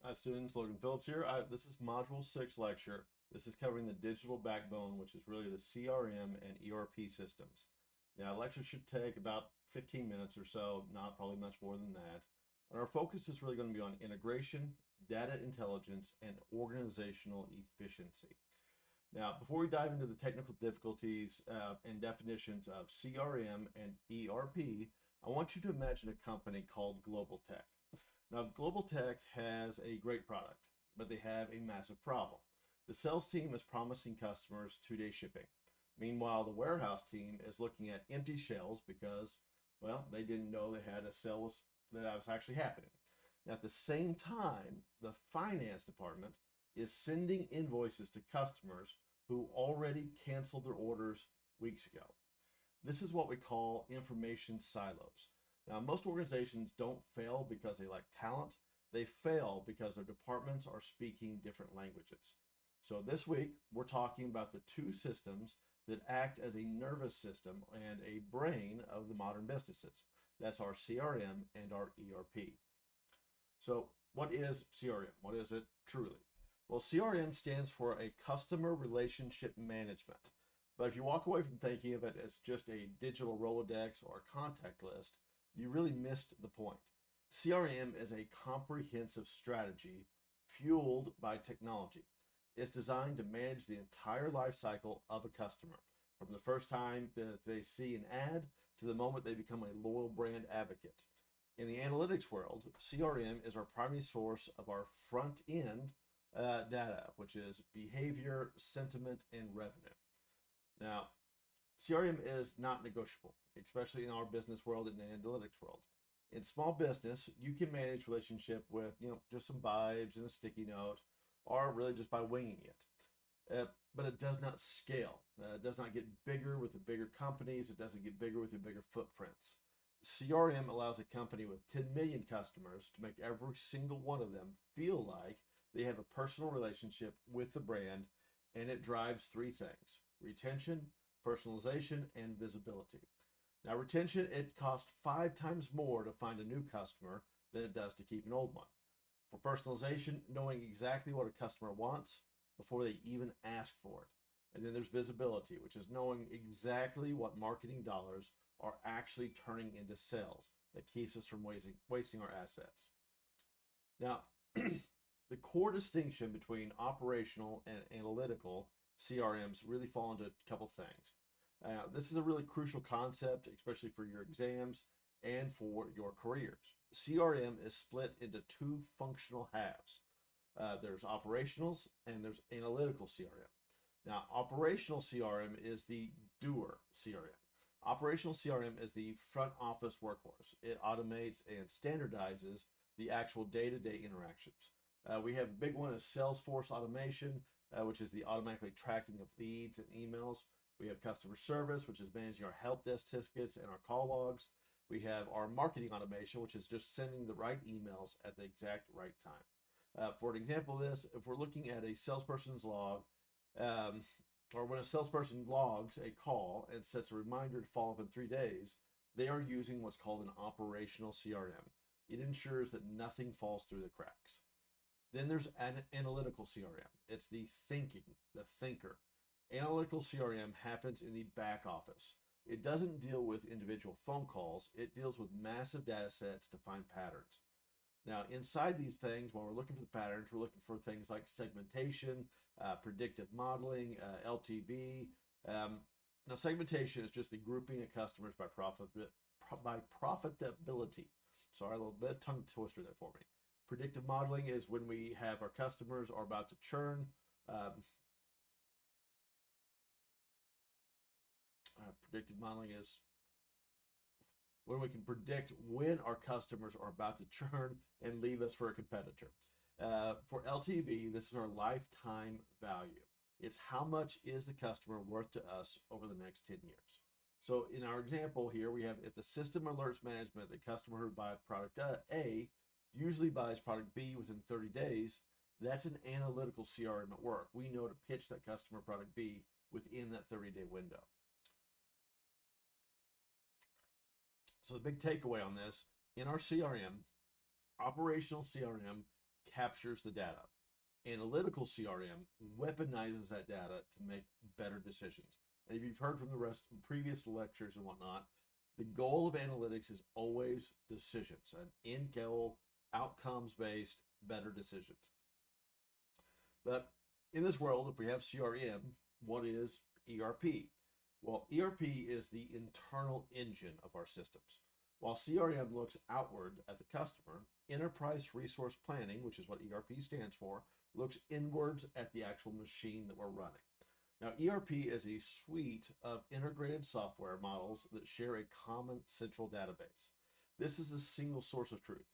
Hi students, Logan Phillips here. This is Module 6 lecture. This is covering the digital backbone, which is really the CRM and ERP systems. Now, lecture should take about 15 minutes or so, not probably much more than that. And our focus is really going to be on integration, data intelligence, and organizational efficiency. Now, before we dive into the technical difficulties and definitions of CRM and ERP, I want you to imagine a company called Global Tech. Now, Global Tech has a great product, but they have a massive problem. The sales team is promising customers 2-day shipping. Meanwhile, the warehouse team is looking at empty shelves because, well, they didn't know they had a sale that was actually happening. Now, at the same time, the finance department is sending invoices to customers who already canceled their orders weeks ago. This is what we call information silos. Now, most organizations don't fail because they lack talent. They fail because their departments are speaking different languages. So this week, we're talking about the two systems that act as a nervous system and a brain of the modern businesses. That's our CRM and our ERP. So what is CRM? What is it truly? Well, CRM stands for a customer relationship management. But if you walk away from thinking of it as just a digital Rolodex or a contact list, you really missed the point. CRM is a comprehensive strategy fueled by technology. It's designed to manage the entire life cycle of a customer, from the first time that they see an ad to the moment they become a loyal brand advocate. In the analytics world, CRM is our primary source of our front end data, which is behavior, sentiment, and revenue. Now, CRM is not negotiable, especially in our business world and the analytics world. In small business, you can manage relationship with, just some vibes and a sticky note, or really just by winging it. But it does not scale. It does not get bigger with the bigger companies. It doesn't get bigger with the bigger footprints. CRM allows a company with 10 million customers to make every single one of them feel like they have a personal relationship with the brand, and it drives three things: retention, personalization, and visibility. Now, retention, it costs 5 times more to find a new customer than it does to keep an old one. For personalization, knowing exactly what a customer wants before they even ask for it. And then there's visibility, which is knowing exactly what marketing dollars are actually turning into sales that keeps us from wasting our assets. Now, the core distinction between operational and analytical CRMs really fall into a couple things. This is a really crucial concept, especially for your exams and for your careers. CRM is split into two functional halves. There's operationals and there's analytical CRM. Now, operational CRM is the doer CRM. Operational CRM is the front office workhorse. It automates and standardizes the actual day-to-day interactions. We have a big one is Salesforce automation, which is the automatically tracking of leads and emails. We have customer service, which is managing our help desk tickets and our call logs. We have our marketing automation, which is just sending the right emails at the exact right time. For an example of this, if we're looking at a salesperson's log, or when a salesperson logs a call and sets a reminder to follow up in 3 days, they are using what's called an operational CRM. It ensures that nothing falls through the cracks. Then there's an analytical CRM. It's the thinking, the thinker. Analytical CRM happens in the back office. It doesn't deal with individual phone calls. It deals with massive data sets to find patterns. Now, inside these things, when we're looking for the patterns, we're looking for things like segmentation, predictive modeling, LTV. Now, segmentation is just the grouping of customers by profitability. Sorry, a little bit of tongue twister there for me. Predictive modeling is when we have our customers are about to churn. Predictive modeling is when we can predict when our customers are about to churn and leave us for a competitor. For LTV, this is our lifetime value. It's how much is the customer worth to us over the next 10 years. So in our example here, we have if the system alerts management, the customer who buys product A usually buys product B within 30 days, that's an analytical CRM at work. We know to pitch that customer product B within that 30-day window. So the big takeaway on this, in our CRM, operational CRM captures the data. Analytical CRM weaponizes that data to make better decisions. And if you've heard from the rest of previous lectures and whatnot, the goal of analytics is always decisions, an end goal, outcomes based, better decisions. But in this world, if we have CRM, what is ERP? Well, ERP is the internal engine of our systems. While CRM looks outward at the customer, Enterprise Resource Planning, which is what ERP stands for, looks inwards at the actual machine that we're running. Now, ERP is a suite of integrated software models that share a common central database. This is a single source of truth.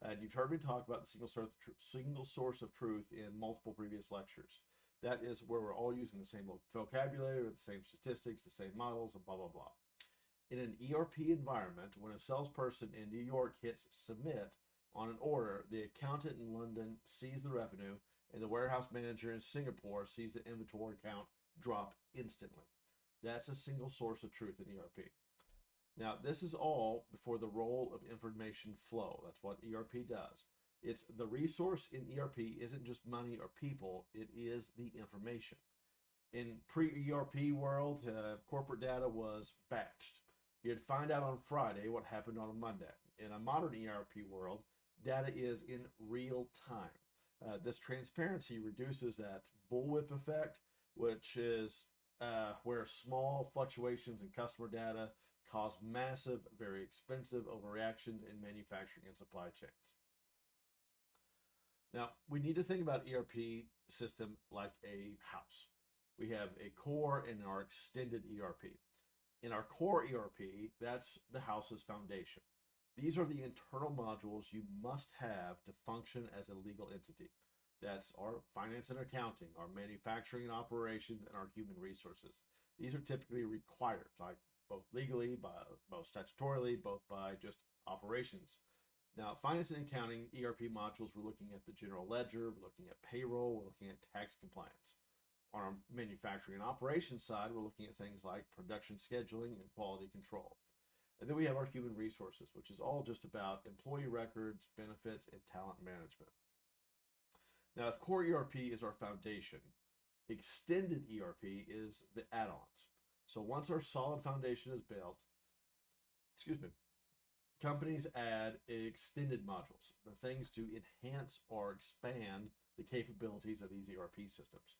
And you've heard me talk about the single source of truth in multiple previous lectures. That is where we're all using the same vocabulary, with the same statistics, the same models, and blah, blah, blah. In an ERP environment, when a salesperson in New York hits submit on an order, the accountant in London sees the revenue, and the warehouse manager in Singapore sees the inventory count drop instantly. That's a single source of truth in ERP. Now, this is all before the role of information flow. That's what ERP does. It's the resource in ERP isn't just money or people, it is the information. In pre-ERP world, corporate data was batched. You'd find out on Friday what happened on a Monday. In a modern ERP world, data is in real time. This transparency reduces that bullwhip effect, which is where small fluctuations in customer data cause massive, very expensive overreactions in manufacturing and supply chains. Now, we need to think about ERP system like a house. We have a core and our extended ERP. In our core ERP, that's the house's foundation. These are the internal modules you must have to function as a legal entity. That's our finance and accounting, our manufacturing and operations, and our human resources. These are typically required, like both legally, both statutorily, both by just operations. Now, finance and accounting ERP modules, we're looking at the general ledger, we're looking at payroll, we're looking at tax compliance. On our manufacturing and operations side, we're looking at things like production scheduling and quality control. And then we have our human resources, which is all just about employee records, benefits, and talent management. Now, if core ERP is our foundation, extended ERP is the add-ons. So once our solid foundation is built, companies add extended modules, the things to enhance or expand the capabilities of these ERP systems.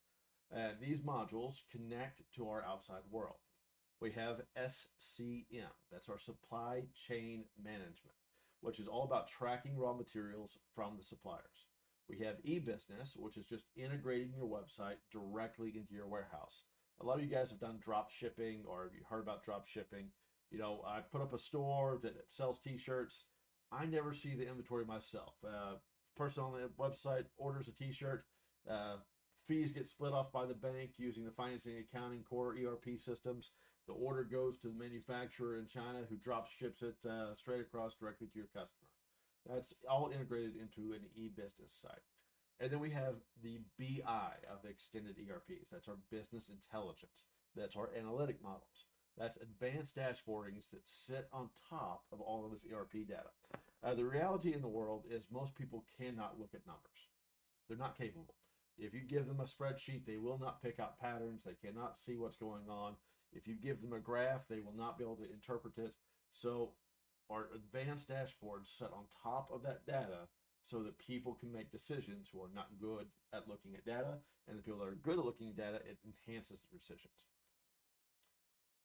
And these modules connect to our outside world. We have SCM, that's our supply chain management, which is all about tracking raw materials from the suppliers. We have e-business, which is just integrating your website directly into your warehouse. A lot of you guys have done drop shipping, or you heard about drop shipping. You know, I put up a store that sells t-shirts. I never see the inventory myself. Person on the website orders a t-shirt. Fees get split off by the bank using the finance and accounting core ERP systems. The order goes to the manufacturer in China who drop ships it straight across directly to your customer. That's all integrated into an e-business site. And then we have the BI of extended ERPs. That's our business intelligence. That's our analytic models. That's advanced dashboardings that sit on top of all of this ERP data. The reality in the world is most people cannot look at numbers. They're not capable. If you give them a spreadsheet, they will not pick out patterns. They cannot see what's going on. If you give them a graph, they will not be able to interpret it. So our advanced dashboards set on top of that data so that people can make decisions who are not good at looking at data, and the people that are good at looking at data, it enhances the decisions.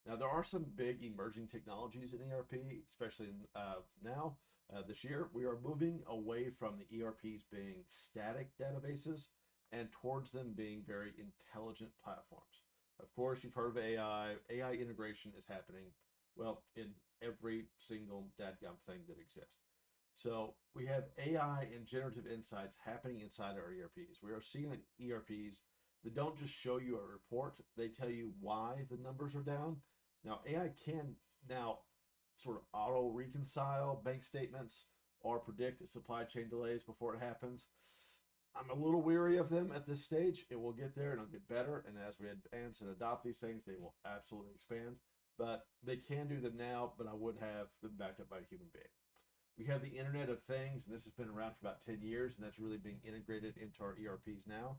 Now, there are some big emerging technologies in ERP, especially now, this year. We are moving away from the ERPs being static databases and towards them being very intelligent platforms. Of course, you've heard of AI. AI integration is happening, well, in every single dadgum thing that exists. So we have AI and generative insights happening inside our ERPs. We are seeing ERPs that don't just show you a report, they tell you why the numbers are down. Now, AI can now sort of auto reconcile bank statements or predict supply chain delays before it happens. I'm a little weary of them at this stage. It will get there and it'll get better. And as we advance and adopt these things, they will absolutely expand. But they can do them now, but I would have them backed up by a human being. We have the Internet of Things, and this has been around for about 10 years, and that's really being integrated into our ERPs now.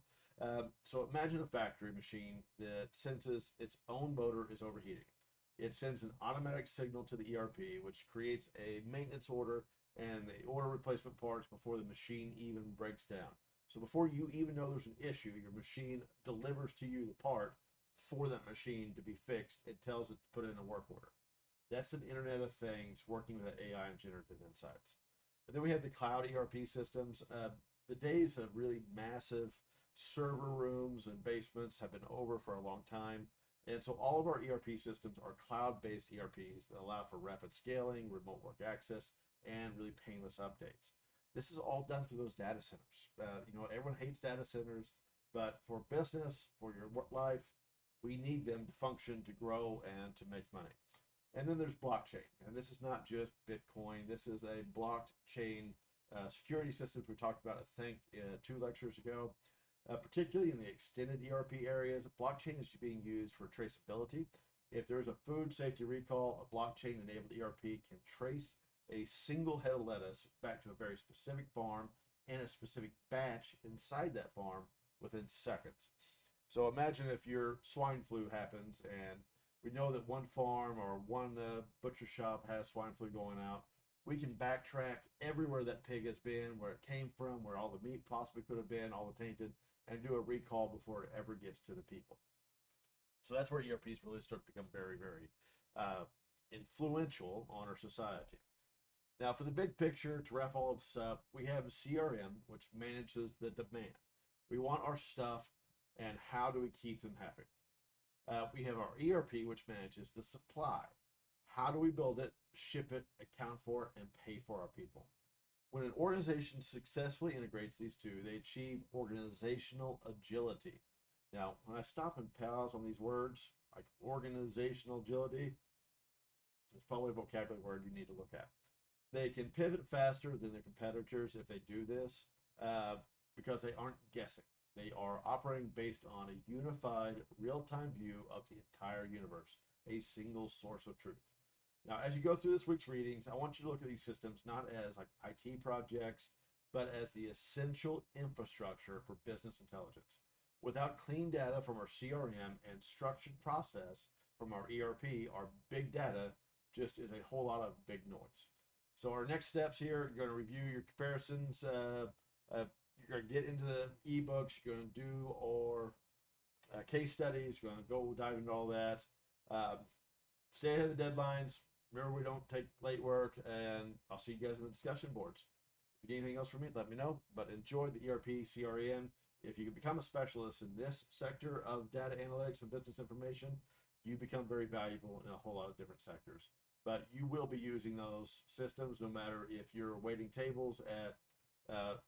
So imagine a factory machine that senses its own motor is overheating. It sends an automatic signal to the ERP, which creates a maintenance order, and they order replacement parts before the machine even breaks down. So before you even know there's an issue, your machine delivers to you the part for that machine to be fixed. It tells it to put in a work order. That's an Internet of Things working with AI and generative insights. And then we have the cloud ERP systems. The days of really massive server rooms and basements have been over for a long time. And so all of our ERP systems are cloud-based ERPs that allow for rapid scaling, remote work access, and really painless updates. This is all done through those data centers. Everyone hates data centers, but for business, for your work life, we need them to function, to grow, and to make money. And then there's blockchain, and this is not just Bitcoin. This is a blockchain security systems we talked about, I think, 2 lectures ago. Particularly in the extended ERP areas, blockchain is being used for traceability. If there's a food safety recall, a blockchain-enabled ERP can trace a single head of lettuce back to a very specific farm and a specific batch inside that farm within seconds. So imagine if your swine flu happens, and we know that one farm or one butcher shop has swine flu going out. We can backtrack everywhere that pig has been, where it came from, where all the meat possibly could have been, all the tainted, and do a recall before it ever gets to the people. So that's where ERPs really start to become very, very influential on our society. Now, for the big picture, to wrap all of this up, we have a CRM, which manages the demand. We want our stuff, and how do we keep them happy? We have our ERP, which manages the supply. How do we build it, ship it, account for it, and pay for our people? When an organization successfully integrates these two, they achieve organizational agility. Now, when I stop and pause on these words, like organizational agility, it's probably a vocabulary word you need to look at. They can pivot faster than their competitors if they do this, because they aren't guessing. They are operating based on a unified, real-time view of the entire universe, a single source of truth. Now, as you go through this week's readings, I want you to look at these systems not as like IT projects, but as the essential infrastructure for business intelligence. Without clean data from our CRM and structured process from our ERP, our big data just is a whole lot of big noise. So our next steps here, you're going to review your comparisons. You're going to get into the ebooks. You're going to do our case studies. You're going to go dive into all that. Stay ahead of the deadlines. Remember, we don't take late work, and I'll see you guys in the discussion boards. If you need anything else from me, let me know. But enjoy the ERP, CRM. If you can become a specialist in this sector of data analytics and business information, you become very valuable in a whole lot of different sectors. But you will be using those systems no matter if you're waiting tables at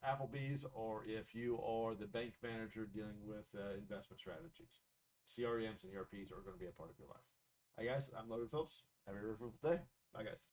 Applebee's or if you are the bank manager dealing with investment strategies. CRMs and ERPs are going to be a part of your life. Hi guys, I'm Logan Phillips. Have a wonderful day. Bye guys.